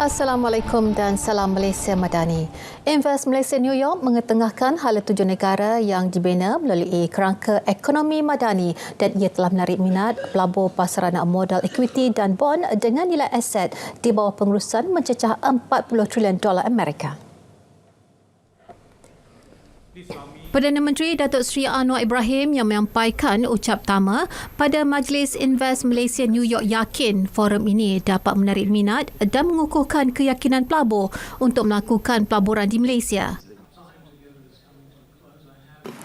Assalamualaikum dan salam Malaysia Madani. Invest Malaysia New York mengetengahkan hala 7 negara yang dibina melalui kerangka ekonomi madani dan ia telah menarik minat pelabur pasaran modal equity dan bond dengan nilai aset di bawah pengurusan mencecah $40 trilion Amerika. Perdana Menteri Datuk Seri Anwar Ibrahim yang menyampaikan ucap pertama pada Majlis Invest Malaysia New York yakin forum ini dapat menarik minat dan mengukuhkan keyakinan pelabur untuk melakukan pelaburan di Malaysia.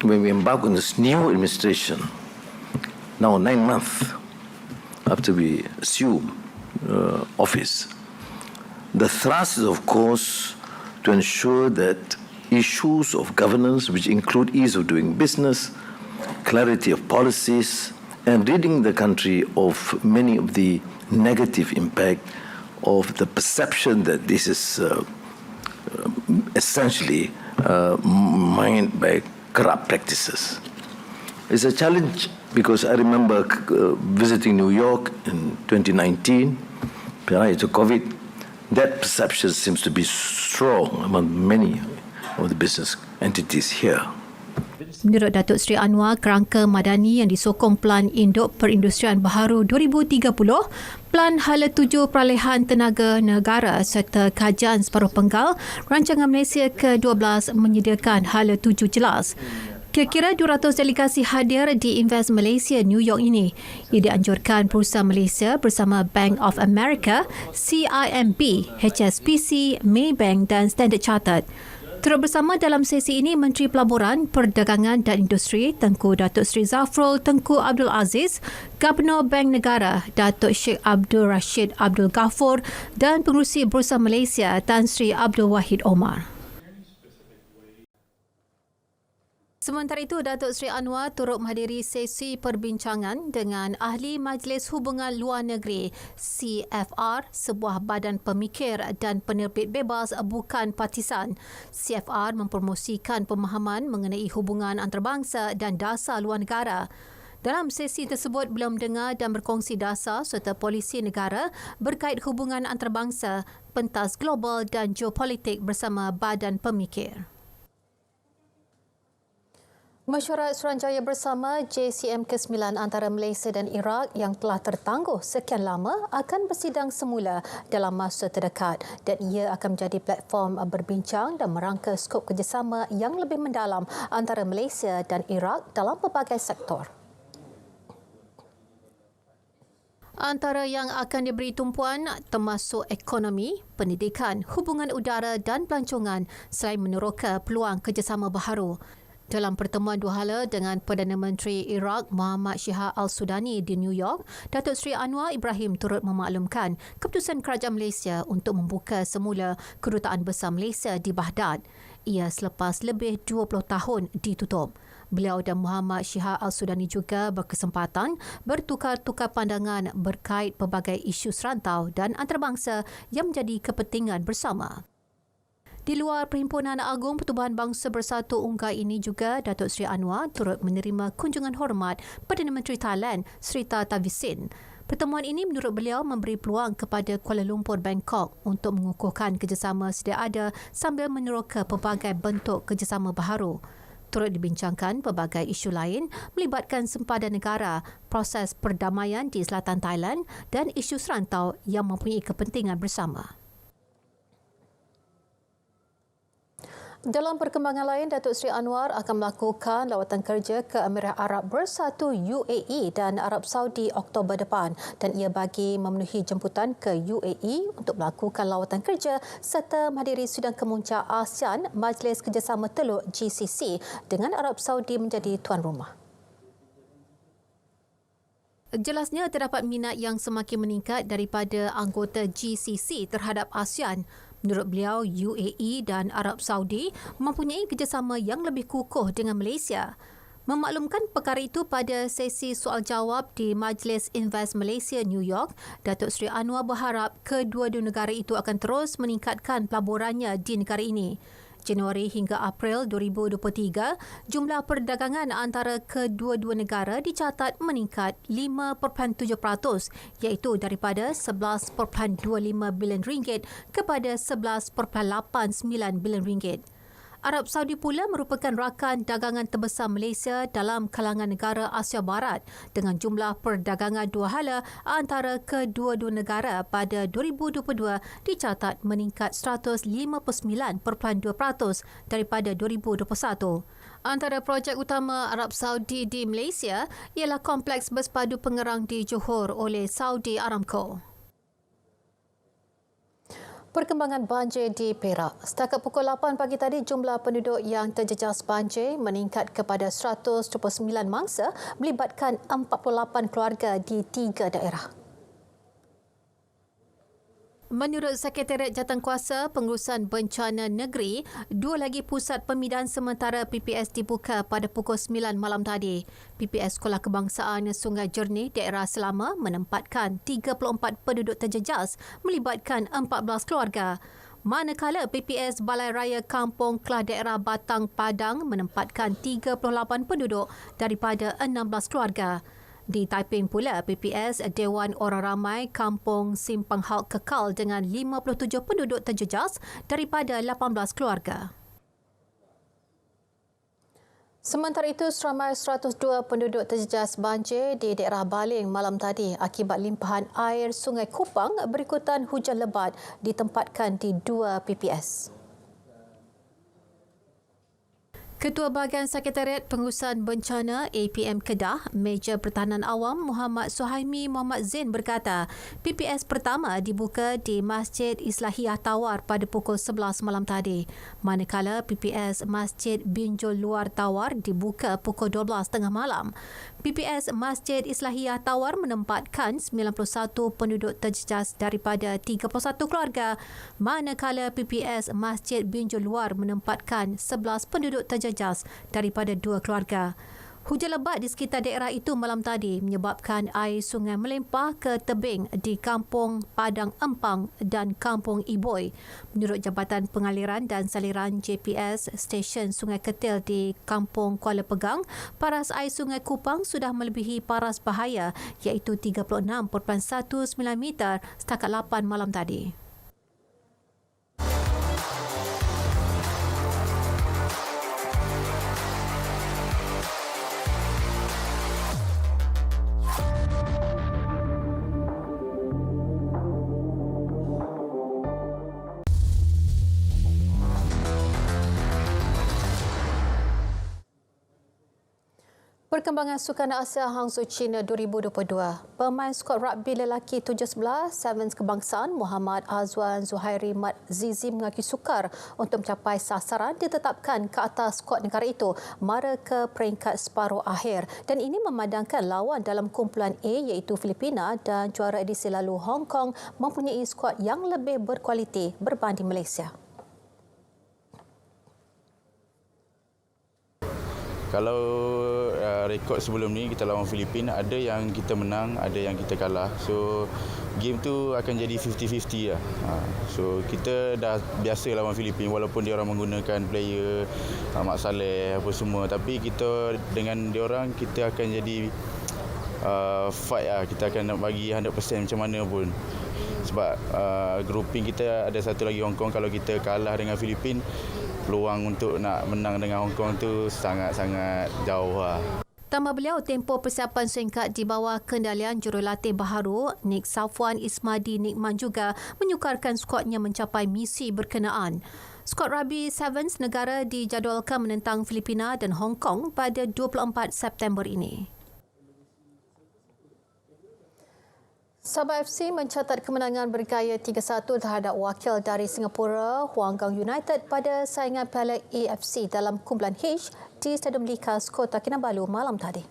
When we embark on this new administration, now 9 months after we assume office, the thrust is of course to ensure that issues of governance, which include ease of doing business, clarity of policies, and ridding the country of many of the negative impact of the perception that this is essentially mined by corrupt practices. It's a challenge because I remember visiting New York in 2019, prior to COVID. That perception seems to be strong among many of the business entities here. Menurut Datuk Seri Anwar, kerangka madani yang disokong Pelan Induk Perindustrian Baharu 2030, Pelan Hala 7 Peralihan Tenaga Negara serta Kajian Separuh Penggal, Rancangan Malaysia ke-12 menyediakan Hala 7 jelas. Kira-kira 200 delegasi hadir di Invest Malaysia New York ini. Ia dianjurkan perusahaan Malaysia bersama Bank of America, CIMB, HSBC, Maybank dan Standard Chartered. Turut bersama dalam sesi ini Menteri Pelaburan, Perdagangan dan Industri Tengku Datuk Seri Zafrul Tengku Abdul Aziz, Gubernur Bank Negara Datuk Sheikh Abdul Rashid Abdul Ghafur dan Pengerusi Bursa Malaysia Tan Sri Abdul Wahid Omar. Sementara itu, Datuk Seri Anwar turut menghadiri sesi perbincangan dengan Ahli Majlis Hubungan Luar Negeri CFR, sebuah badan pemikir dan penerbit bebas bukan partisan. CFR mempromosikan pemahaman mengenai hubungan antarabangsa dan dasar luar negara. Dalam sesi tersebut, beliau mendengar dan berkongsi dasar serta polisi negara berkait hubungan antarabangsa, pentas global dan geopolitik bersama badan pemikir. Mesyuarat Suruhanjaya Bersama JCM ke-9 antara Malaysia dan Iraq yang telah tertangguh sekian lama akan bersidang semula dalam masa terdekat dan ia akan menjadi platform berbincang dan merangka skop kerjasama yang lebih mendalam antara Malaysia dan Iraq dalam pelbagai sektor. Antara yang akan diberi tumpuan termasuk ekonomi, pendidikan, hubungan udara dan pelancongan selain meneroka peluang kerjasama baharu. Dalam pertemuan dua hala dengan Perdana Menteri Iraq Muhammad Shihab Al-Sudani di New York, Datuk Seri Anwar Ibrahim turut memaklumkan keputusan Kerajaan Malaysia untuk membuka semula Kedutaan Besar Malaysia di Baghdad. Ia selepas lebih 20 tahun ditutup. Beliau dan Muhammad Shihab Al-Sudani juga berkesempatan bertukar-tukar pandangan berkait pelbagai isu serantau dan antarabangsa yang menjadi kepentingan bersama. Di luar Perhimpunan Agung Pertubuhan Bangsa Bersatu UNGA ini juga, Datuk Seri Anwar turut menerima kunjungan hormat Perdana Menteri Thailand, Srettha Thavisin. Pertemuan ini menurut beliau memberi peluang kepada Kuala Lumpur Bangkok untuk mengukuhkan kerjasama sedia ada sambil meneroka pelbagai bentuk kerjasama baharu. Turut dibincangkan pelbagai isu lain melibatkan sempadan negara, proses perdamaian di selatan Thailand dan isu serantau yang mempunyai kepentingan bersama. Dalam perkembangan lain, Datuk Seri Anwar akan melakukan lawatan kerja ke Emirat Arab Bersatu UAE dan Arab Saudi Oktober depan dan ia bagi memenuhi jemputan ke UAE untuk melakukan lawatan kerja serta menghadiri sidang kemuncak ASEAN Majlis Kerjasama Teluk GCC dengan Arab Saudi menjadi tuan rumah. Jelasnya terdapat minat yang semakin meningkat daripada anggota GCC terhadap ASEAN. Menurut beliau, UAE dan Arab Saudi mempunyai kerjasama yang lebih kukuh dengan Malaysia. Memaklumkan perkara itu pada sesi soal-jawab di Majlis Invest Malaysia New York, Datuk Seri Anwar berharap kedua-dua negara itu akan terus meningkatkan pelaburannya di negara ini. Januari hingga April 2023, jumlah perdagangan antara kedua-dua negara dicatat meningkat 5.7%, iaitu daripada 11.25 bilion ringgit kepada 11.89 bilion ringgit. Arab Saudi pula merupakan rakan dagangan terbesar Malaysia dalam kalangan negara Asia Barat dengan jumlah perdagangan dua hala antara kedua-dua negara pada 2022 dicatat meningkat 159.2% daripada 2021. Antara projek utama Arab Saudi di Malaysia ialah kompleks bersepadu pengerang di Johor oleh Saudi Aramco. Perkembangan banjir di Perak. Setakat pukul 8 pagi tadi, jumlah penduduk yang terjejas banjir meningkat kepada 129 mangsa melibatkan 48 keluarga di 3 daerah. Menurut Sekretariat Jawatankuasa Pengurusan Bencana Negeri, 2 lagi pusat pemindahan sementara PPS dibuka pada pukul 9 malam tadi. PPS Sekolah Kebangsaan Sungai Jernih Daerah Selama menempatkan 34 penduduk terjejas melibatkan 14 keluarga. Manakala PPS Balai Raya Kampung Kelah Daerah Batang Padang menempatkan 38 penduduk daripada 16 keluarga. Di Taiping pula, PPS Dewan Orang Ramai Kampung Simpang Halk kekal dengan 57 penduduk terjejas daripada 18 keluarga. Sementara itu, seramai 102 penduduk terjejas banjir di daerah Baling malam tadi akibat limpahan air Sungai Kupang berikutan hujan lebat ditempatkan di 2 PPS. Ketua Bahagian Sekretariat Pengurusan Bencana APM Kedah, Meja Pertahanan Awam Muhammad Suhaimi Muhammad Zain berkata, PPS pertama dibuka di Masjid Islahiyah Tawar pada pukul 11 malam tadi. Manakala PPS Masjid Binjul Luar Tawar dibuka pukul 12.30 malam. PPS Masjid Islahiyah Tawar menempatkan 91 penduduk terjejas daripada 31 keluarga, manakala PPS Masjid Binjul Luar menempatkan 11 penduduk terjejas daripada 2 keluarga. Hujan lebat di sekitar daerah itu malam tadi menyebabkan air sungai melimpah ke tebing di Kampung Padang Empang dan Kampung Iboy. Menurut Jabatan Pengaliran dan Saliran JPS Stesen Sungai Ketil di Kampung Kuala Pegang, paras air Sungai Kupang sudah melebihi paras bahaya iaitu 36.19 meter setakat 8 malam tadi. Perkembangan Sukan Asia Hangzhou China 2022. Pemain skuad rugby lelaki 17 Sevens kebangsaan Muhammad Azwan Zuhairi Mat Zizi mengaku sukar untuk mencapai sasaran ditetapkan ke atas skuad negara itu mara ke peringkat separuh akhir, dan ini memandangkan lawan dalam kumpulan A iaitu Filipina dan juara edisi lalu Hong Kong mempunyai skuad yang lebih berkualiti berbanding Malaysia. Kalau rekod sebelum ni kita lawan Filipina, ada yang kita menang, ada yang kita kalah. So game tu akan jadi 50-50 lah. So kita dah biasa lawan Filipina walaupun dia orang menggunakan player Mak Saleh apa semua, tapi kita dengan dia orang kita akan jadi fight lah. Kita akan nak bagi 100% macam mana pun. Sebab grouping kita ada satu lagi Hong Kong. Kalau kita kalah dengan Filipina, peluang untuk nak menang dengan Hong Kong tu sangat-sangat jauh lah. Tambah beliau, tempoh persiapan singkat di bawah kendalian jurulatih baharu Nik Safwan Ismadi Nikman juga menyukarkan skuadnya mencapai misi berkenaan. Skuad Rugby Sevens negara dijadualkan menentang Filipina dan Hong Kong pada 24 September ini. Sabah FC mencatat kemenangan bergaya 3-1 terhadap wakil dari Singapura, Huanggang United pada saingan Piala AFC dalam kumpulan H di Stadium Likas, Kota Kinabalu malam tadi.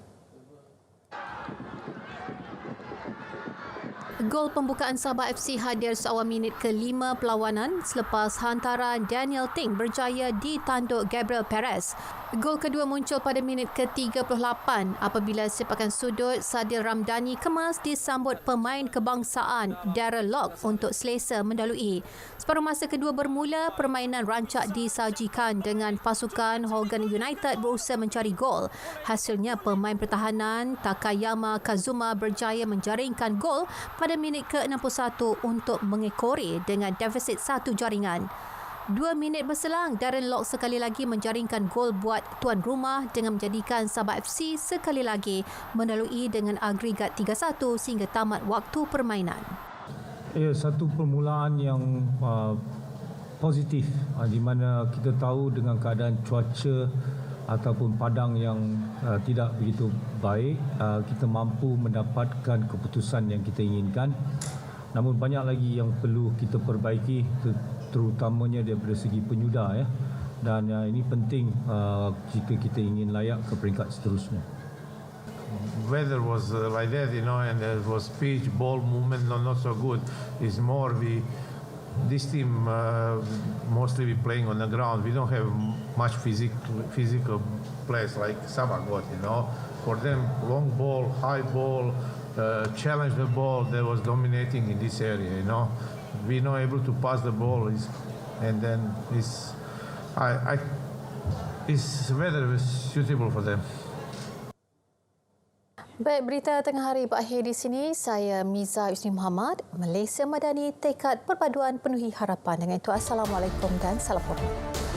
Gol pembukaan Sabah FC hadir seawal minit ke-5 perlawanan selepas hantaran Daniel Ting berjaya ditanduk Gabriel Perez. Gol kedua muncul pada minit ke-38 apabila sepakan sudut Sadil Ramdhani kemas disambut pemain kebangsaan Darrell Lock untuk selesa mendalui. Separuh masa kedua bermula, permainan rancak disajikan dengan pasukan Hogan United berusaha mencari gol. Hasilnya pemain pertahanan Takayama Kazuma berjaya menjaringkan gol pada minit ke-61 untuk mengekori dengan defisit 1 jaringan. 2 minit berselang, Darren Lock sekali lagi menjaringkan gol buat tuan rumah dengan menjadikan Sabah FC sekali lagi melalui dengan agregat 3-1 sehingga tamat waktu permainan. Satu permulaan yang positif di mana kita tahu dengan keadaan cuaca ataupun padang yang tidak begitu baik, kita mampu mendapatkan keputusan yang kita inginkan. Namun banyak lagi yang perlu kita perbaiki, terutamanya daripada segi penyudah ya. Dan ini penting jika kita ingin layak ke peringkat seterusnya. Weather was like that, and there was pitch, ball movement not so good. It's more this team mostly we playing on the ground. We don't have much physical players like Sabah got, For them, long ball, high ball, challenge the ball that was dominating in this area, We're not able to pass the ball, and then this weather was suitable for them. Baik, berita tengah hari berakhir di sini. Saya Miza Yusni Muhammad, Malaysia Madani, tekad perpaduan penuhi harapan. Dengan itu, Assalamualaikum dan salam hormat.